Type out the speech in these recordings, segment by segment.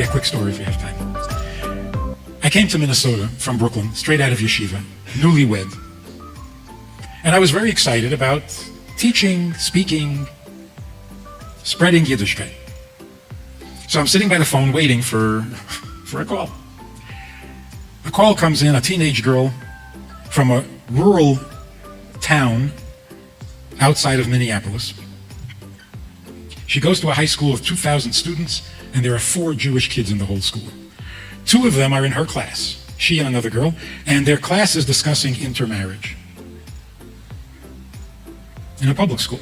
you a quick story if you have time. I came to Minnesota from Brooklyn, straight out of yeshiva, newlywed. And I was very excited about teaching, speaking, spreading Yiddishkeit. So I'm sitting by the phone waiting for a call. A call comes in, a teenage girl from a rural town outside of Minneapolis. She goes to a high school of 2,000 students, and there are 4 Jewish kids in the whole school. 2 of them are in her class, she and another girl, and their class is discussing intermarriage in a public school.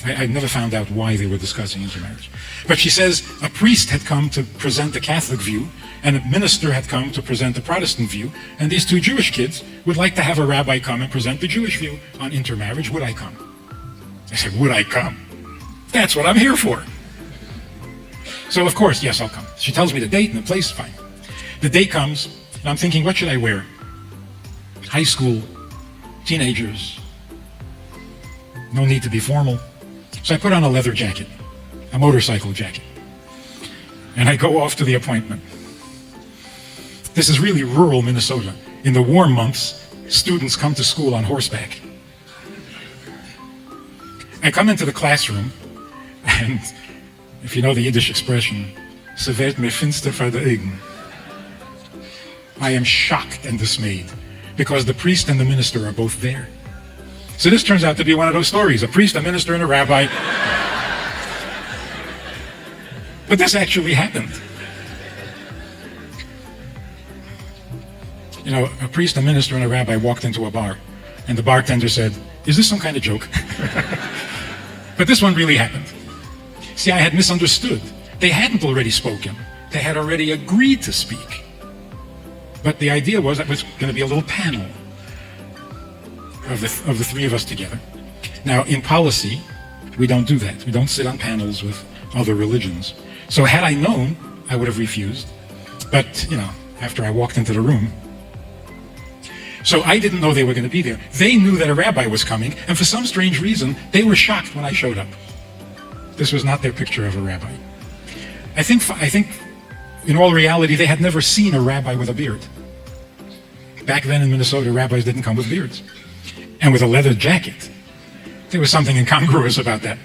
I never found out why they were discussing intermarriage. But she says a priest had come to present the Catholic view, and a minister had come to present the Protestant view, and these 2 Jewish kids would like to have a rabbi come and present the Jewish view on intermarriage. Would I come? I said, would I come? That's what I'm here for. So of course, yes, I'll come. She tells me the date and the place, fine. The day comes, and I'm thinking, what should I wear? High school, teenagers, no need to be formal. So I put on a leather jacket, a motorcycle jacket, and I go off to the appointment. This is really rural Minnesota. In the warm months, students come to school on horseback. I come into the classroom, and if you know the Yiddish expression, "Se werd mir finster vor de Augen." I am shocked and dismayed because the priest and the minister are both there. So this turns out to be one of those stories, a priest, a minister, and a rabbi. But this actually happened. You know, a priest, a minister, and a rabbi walked into a bar, and the bartender said, "Is this some kind of joke?" But this one really happened. See, I had misunderstood. They hadn't already spoken. They had already agreed to speak. But the idea was that it was going to be a little panel of the 3 of us together. Now, in policy, we don't do that. We don't sit on panels with other religions. So had I known, I would have refused. But, you know, after I walked into the room. So I didn't know they were going to be there. They knew that a rabbi was coming, and for some strange reason, they were shocked when I showed up. This was not their picture of a rabbi. I think, in all reality, they had never seen a rabbi with a beard. Back then in Minnesota, rabbis didn't come with beards. And with a leather jacket. There was something incongruous about that.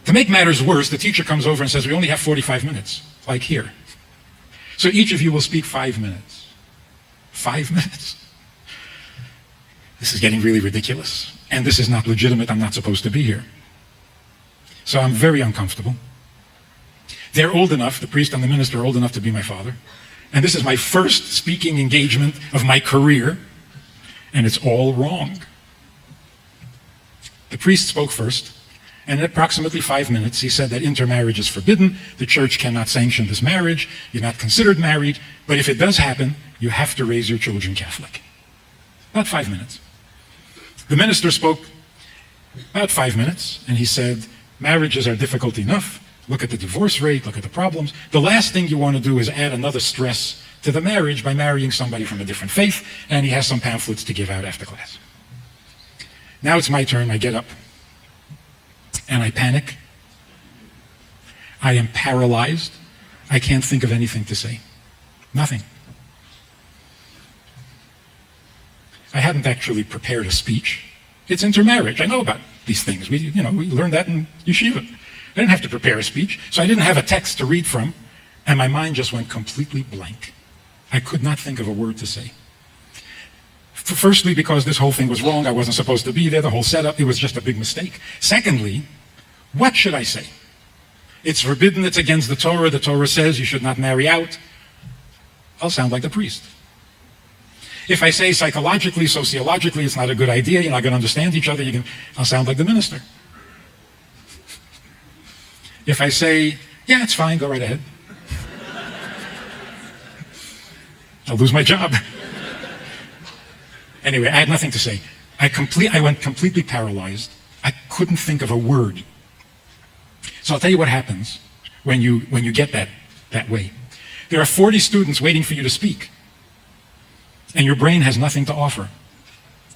To make matters worse, the teacher comes over and says, "We only have 45 minutes, like here. So each of you will speak 5 minutes." 5 minutes? This is getting really ridiculous. And this is not legitimate. I'm not supposed to be here. So I'm very uncomfortable. They're old enough, the priest and the minister are old enough to be my father. And this is my first speaking engagement of my career. And it's all wrong. The priest spoke first, and in approximately 5 minutes, he said that intermarriage is forbidden, the church cannot sanction this marriage, you're not considered married, but if it does happen, you have to raise your children Catholic. About 5 minutes. The minister spoke about 5 minutes, and he said, marriages are difficult enough, look at the divorce rate, look at the problems. The last thing you want to do is add another stress to the marriage by marrying somebody from a different faith, and he has some pamphlets to give out after class. Now it's my turn. I get up, and I panic. I am paralyzed. I can't think of anything to say. Nothing. I hadn't actually prepared a speech. It's intermarriage. I know about these things. We learned that in yeshiva. I didn't have to prepare a speech, so I didn't have a text to read from, and my mind just went completely blank. I could not think of a word to say. Firstly, because this whole thing was wrong. I wasn't supposed to be there. The whole setup, it was just a big mistake. Secondly, what should I say? It's forbidden. It's against the Torah. The Torah says you should not marry out. I'll sound like the priest. If I say psychologically, sociologically, it's not a good idea, you're not going to understand each other, I'll sound like the minister. If I say, yeah, it's fine, go right ahead, I'll lose my job. Anyway, I had nothing to say. I went completely paralyzed. I couldn't think of a word. So I'll tell you what happens when you get that way. There are 40 students waiting for you to speak, and your brain has nothing to offer.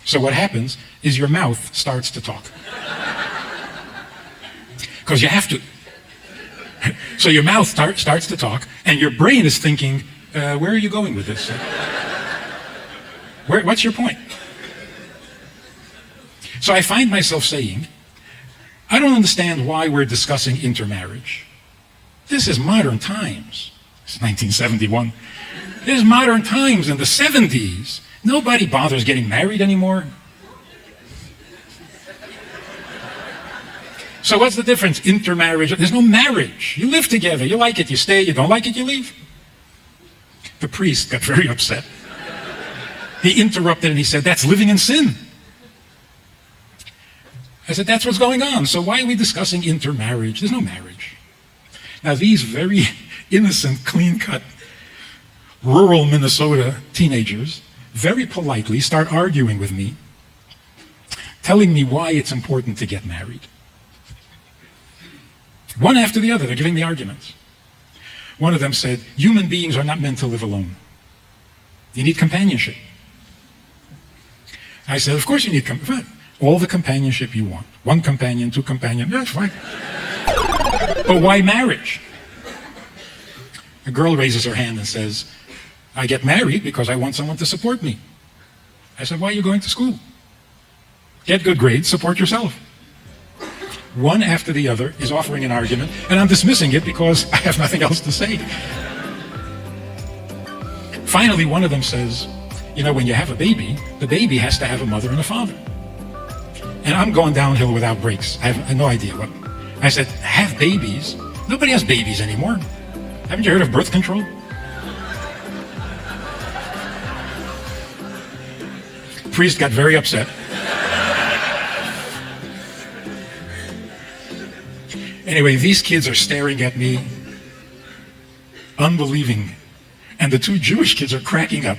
So what happens is your mouth starts to talk. Because you have to. So your mouth starts to talk, and your brain is thinking, where are you going with this? What's your point? So I find myself saying, I don't understand why we're discussing intermarriage. This is modern times. It's 1971. This is modern times. In the 70s, nobody bothers getting married anymore. So what's the difference? Intermarriage. There's no marriage. You live together. You like it, you stay. You don't like it, you leave. The priest got very upset. He interrupted and he said, that's living in sin. I said, that's what's going on. So why are we discussing intermarriage? There's no marriage. Now these very innocent, clean-cut, rural Minnesota teenagers very politely start arguing with me, telling me why it's important to get married. One after the other, they're giving me arguments. One of them said, human beings are not meant to live alone. You need companionship. I said, of course you need all the companionship you want. One companion, two companions, that's fine. But why marriage? A girl raises her hand and says, I get married because I want someone to support me. I said, why are you going to school? Get good grades, support yourself. One after the other is offering an argument, and I'm dismissing it because I have nothing else to say. Finally, one of them says, you know, when you have a baby, the baby has to have a mother and a father. And I'm going downhill without brakes. I have no idea what. I said, have babies? Nobody has babies anymore. Haven't you heard of birth control? The priest got very upset. Anyway, these kids are staring at me, unbelieving. And the two Jewish kids are cracking up.